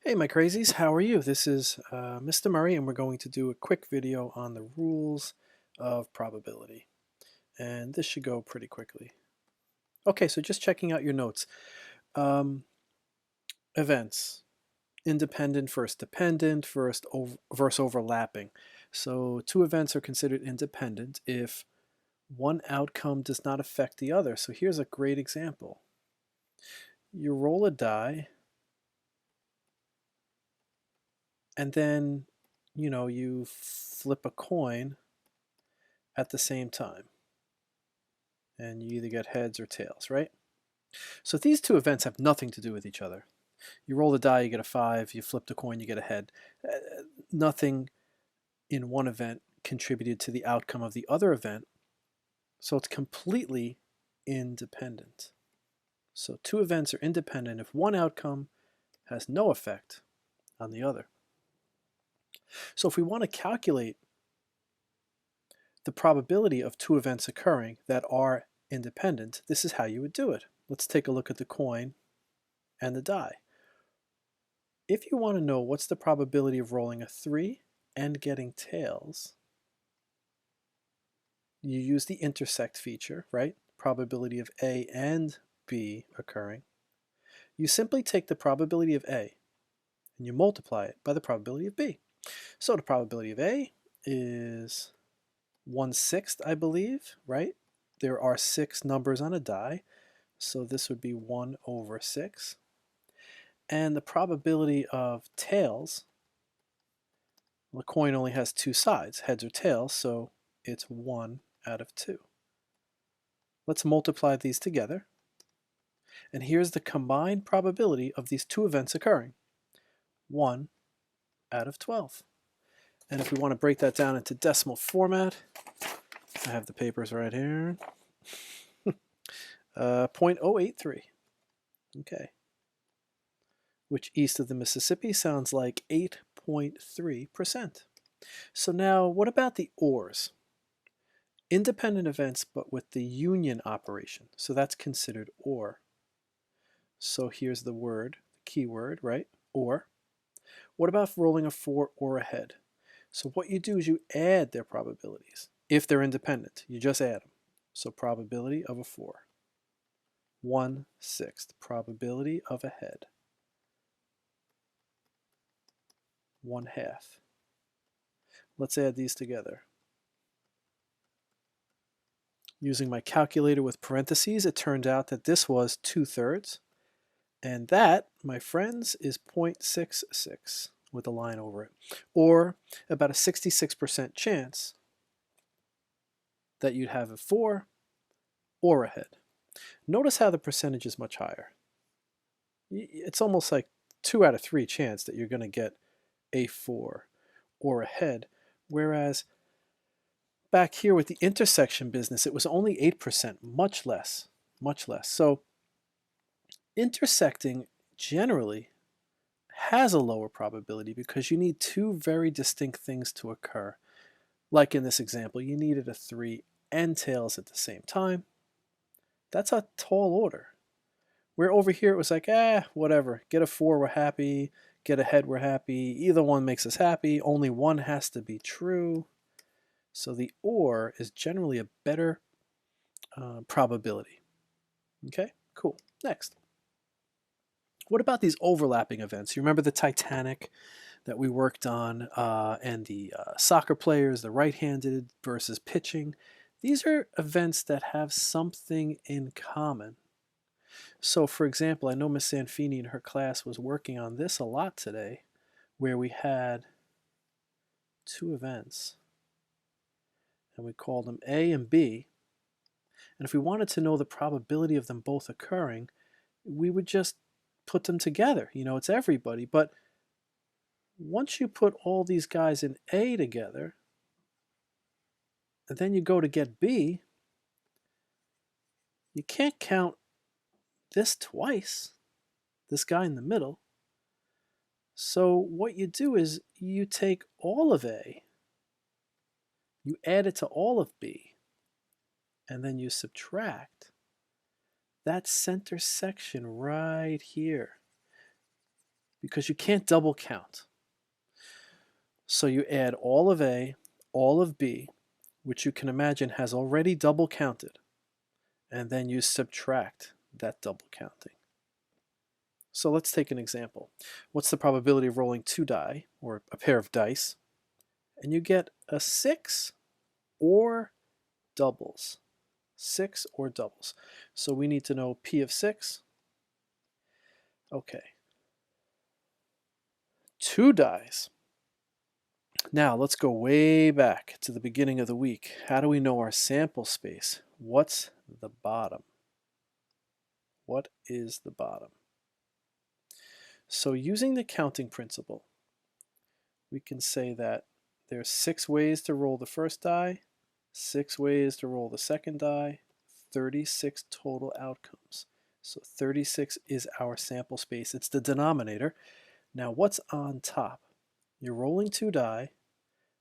Hey, my crazies, how are you? This is Mr. Murray, and we're going to do a quick video on the rules of probability. And this should go pretty quickly. Okay, so just checking out your notes. Um, Events. Independent versus dependent versus overlapping. So two events are considered independent if one outcome does not affect the other. So here's a great example. You roll a die, and then, you flip a coin at the same time. And you either get heads or tails, right? So these two events have nothing to do with each other. You roll the die, you get a 5. You flip the coin, you get a head. Nothing in one event contributed to the outcome of the other event, so it's completely independent. So two events are independent if one outcome has no effect on the other. So if we want to calculate the probability of two events occurring that are independent, this is how you would do it. Let's take a look at the coin and the die. If you want to know what's the probability of rolling a 3 and getting tails, you use the intersect feature, right? Probability of A and B occurring. You simply take the probability of A and you multiply it by the probability of B. So the probability of A is 1/6, I believe, right? There are 6 numbers on a die, so this would be 1/6. And the probability of tails, the coin only has 2 sides, heads or tails, so it's 1 out of 2. Let's multiply these together. And here's the combined probability of these two events occurring. 1 out of 12. And if we want to break that down into decimal format, I have the papers right here. 0.083. Okay. Which east of the Mississippi sounds like 8.3%. So now, what about the ORs? Independent events, but with the union operation. So that's considered OR. So here's the word, the keyword, right? OR. What about rolling a 4 or a head? So what you do is you add their probabilities. If they're independent, you just add them. So probability of a 4. 1/6. Probability of a head. 1/2. Let's add these together. Using my calculator with parentheses, it turned out that this was 2/3. And that, my friends, is 0.66 with a line over it. Or about a 66% chance that you'd have a 4 or a head. Notice how the percentage is much higher. It's almost like 2 out of 3 chance that you're going to get a 4 or a head, whereas back here with the intersection business, it was only 8%, much less, much less. So intersecting generally has a lower probability because you need two very distinct things to occur. Like in this example, you needed a 3 and tails at the same time. That's a tall order. Where over here it was like, whatever. Get a 4, we're happy. Get a head, we're happy. Either one makes us happy. Only one has to be true. So the OR is generally a better probability. Okay, cool. Next. What about these overlapping events? You remember the Titanic that we worked on and the soccer players, the right-handed versus pitching? These are events that have something in common. So, for example, I know Miss Sanfini in her class was working on this a lot today, where we had two events, and we called them A and B. And if we wanted to know the probability of them both occurring, we would just put them together. It's everybody. But once you put all these guys in A together, and then you go to get B, you can't count this twice, this guy in the middle. So what you do is you take all of A, you add it to all of B, and then you subtract that center section right here. because you can't double count. So you add all of A, all of B, which you can imagine has already double counted, and then you subtract that double counting. So let's take an example. What's the probability of rolling 2 die, or a pair of dice, and you get a 6 or doubles? 6 or doubles. So we need to know P of 6. Okay. 2 dies. Now let's go way back to the beginning of the week. How do we know our sample space? What's the bottom? What is the bottom? So using the counting principle, we can say that there's 6 ways to roll the first die, 6 ways to roll the second die, 36 total outcomes. So 36 is our sample space. It's the denominator. Now what's on top? You're rolling 2 die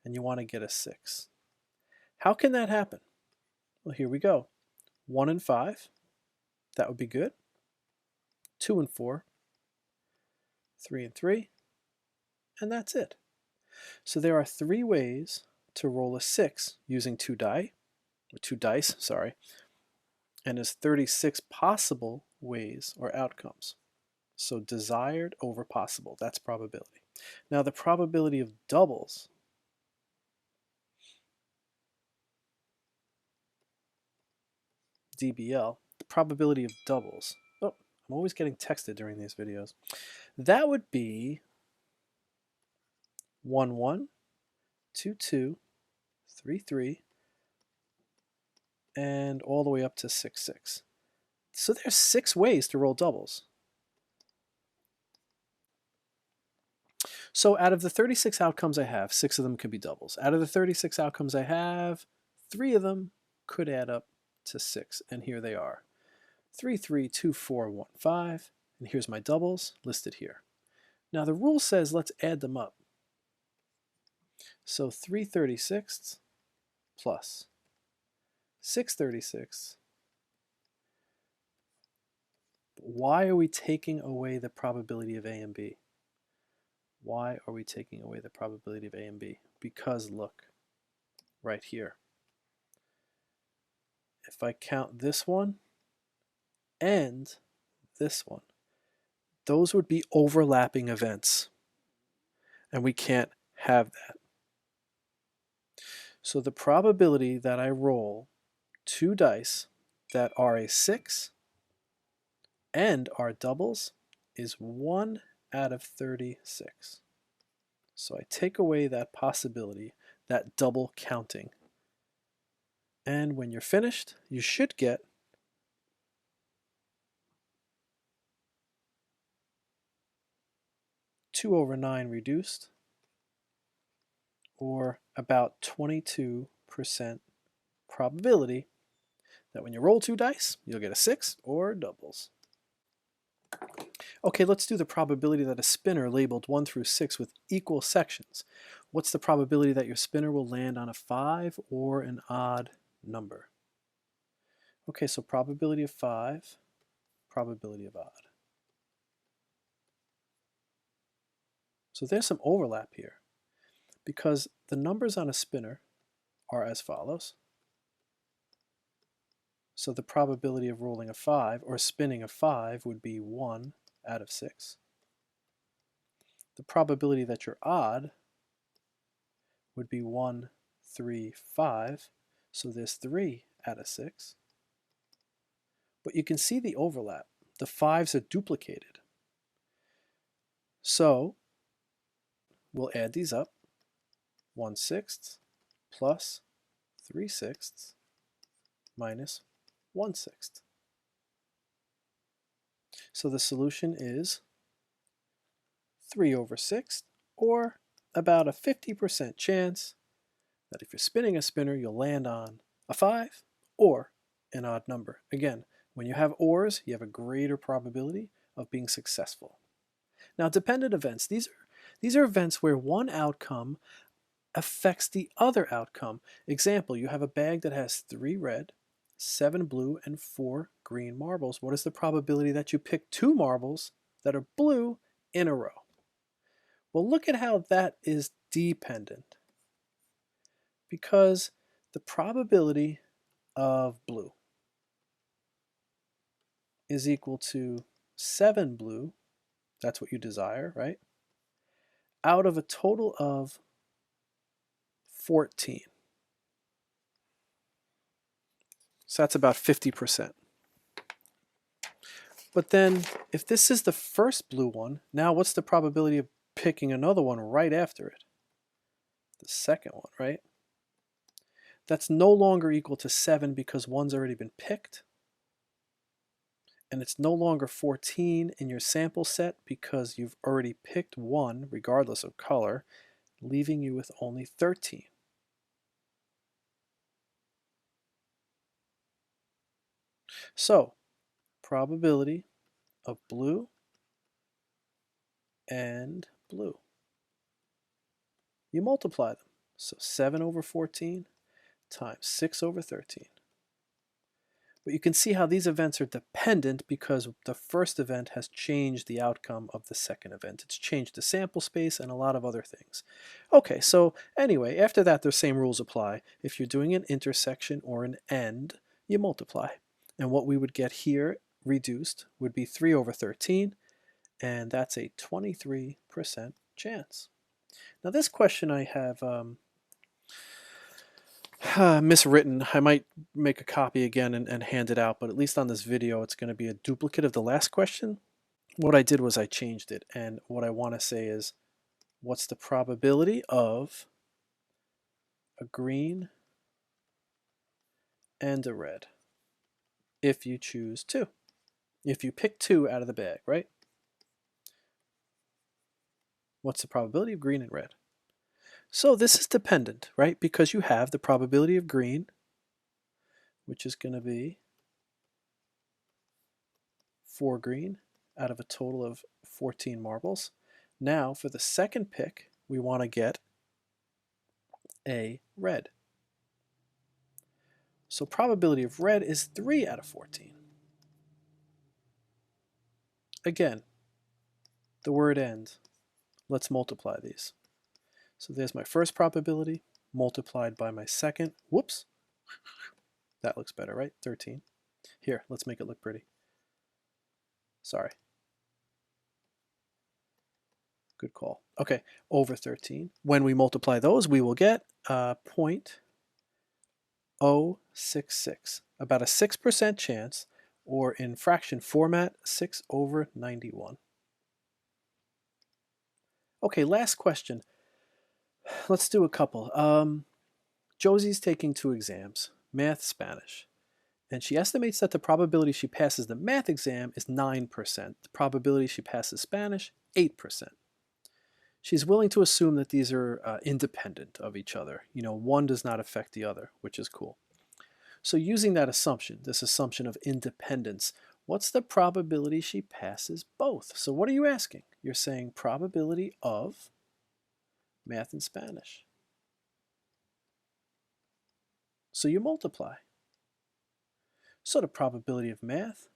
and you want to get a 6. How can that happen? Well, here we go. 1 and 5, that would be good. 2 and 4, 3 and 3, and that's it. So there are 3 ways to roll a 6 using 2 dice, sorry, and there's 36 possible ways or outcomes. So desired over possible, that's probability. Now the probability of doubles, DBL, the probability of doubles, oh, I'm always getting texted during these videos, that would be 1, 1, 2, 2, 3, 3, and all the way up to 6, 6. So there's 6 ways to roll doubles. So out of the 36 outcomes I have, 6 of them could be doubles. Out of the 36 outcomes I have, 3 of them could add up to 6, and here they are. 3, 3, 2, 4, 1, 5, and here's my doubles listed here. Now the rule says let's add them up. So 3/36 plus 6/36. Why are we taking away the probability of A and B? Why are we taking away the probability of A and B? Because look, right here. If I count this one and this one, those would be overlapping events. And we can't have that. So the probability that I roll 2 dice that are a 6 and are doubles is 1 out of 36. So I take away that possibility, that double counting. And when you're finished, you should get two over 9 reduced, or about 22% probability that when you roll 2 dice, you'll get a 6 or doubles. Okay, let's do the probability that a spinner labeled 1 through 6 with equal sections. What's the probability that your spinner will land on a 5 or an odd number? Okay, so probability of 5, probability of odd. So there's some overlap here because the numbers on a spinner are as follows. So the probability of rolling a 5 or spinning a 5 would be 1 out of 6. The probability that you're odd would be 1, 3, 5. So there's 3 out of 6. But you can see the overlap. The 5s are duplicated. So we'll add these up. 1/6 plus 3/6 minus 1/6. So the solution is 3 over 6, or about a 50% chance that if you're spinning a spinner, you'll land on a 5 or an odd number. Again, when you have ors, you have a greater probability of being successful. Now, dependent events, these are events where one outcome affects the other outcome. Example, you have a bag that has 3 red, 7 blue, and 4 green marbles. What is the probability that you pick 2 marbles that are blue in a row? Well, look at how that is dependent, because the probability of blue is equal to 7 blue, that's what you desire, right? Out of a total of 14. So that's about 50%. But then if this is the first blue one, now what's the probability of picking another one right after it? The second one, right? That's no longer equal to 7 because one's already been picked. And it's no longer 14 in your sample set because you've already picked one, regardless of color, leaving you with only 13. So, probability of blue and blue. You multiply them. So 7 over 14 times 6 over 13. But you can see how these events are dependent because the first event has changed the outcome of the second event. It's changed the sample space and a lot of other things. Okay, so anyway, after that, the same rules apply. If you're doing an intersection or an end, you multiply. And what we would get here reduced would be 3 over 13, and that's a 23% chance. Now this question I have miswritten. I might make a copy again and hand it out, but at least on this video it's going to be a duplicate of the last question. What I did was I changed it, and what I want to say is, what's the probability of a green and a red if you choose 2? If you pick 2 out of the bag, right? What's the probability of green and red? So this is dependent, right? Because you have the probability of green, which is going to be 4 green out of a total of 14 marbles. Now for the second pick, we want to get a red. So probability of red is 3 out of 14. Again, the word end. Let's multiply these. So there's my first probability multiplied by my second. Whoops. That looks better, right? 13. Here, let's make it look pretty. Sorry. Good call. Okay, over 13. When we multiply those, we will get 0.066, about a 6% chance, or in fraction format, 6 over 91. Okay, last question. Let's do a couple. Josie's taking 2 exams, math, Spanish, and she estimates that the probability she passes the math exam is 9%. The probability she passes Spanish, 8%. She's willing to assume that these are independent of each other. You know, one does not affect the other, which is cool. So using that assumption, this assumption of independence, what's the probability she passes both? So what are you asking? You're saying probability of math and Spanish. So you multiply. So the probability of math,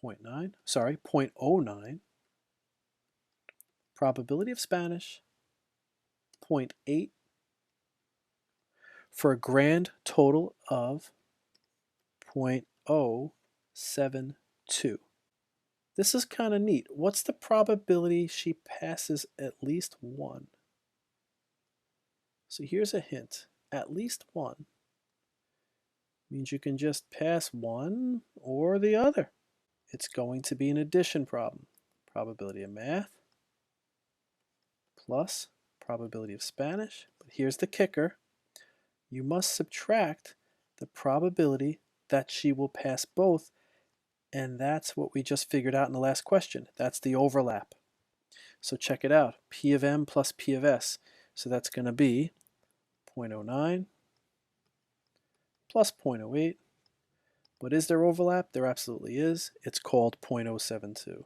0.09. Probability of Spanish, 0.8, for a grand total of 0.072. This is kind of neat. What's the probability she passes at least one? So here's a hint. At least one means you can just pass one or the other. It's going to be an addition problem. Probability of math plus probability of Spanish. But here's the kicker. You must subtract the probability that she will pass both, and that's what we just figured out in the last question. That's the overlap. So check it out. P of M plus P of S. So that's going to be 0.09 plus 0.08. But is there overlap? There absolutely is. It's called 0.072.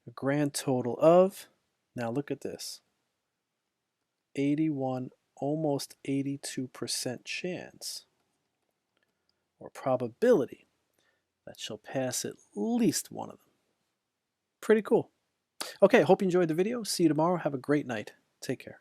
A grand total of, now look at this, 81, almost 82% chance, or probability, that she'll pass at least one of them. Pretty cool. Okay, hope you enjoyed the video. See you tomorrow. Have a great night. Take care.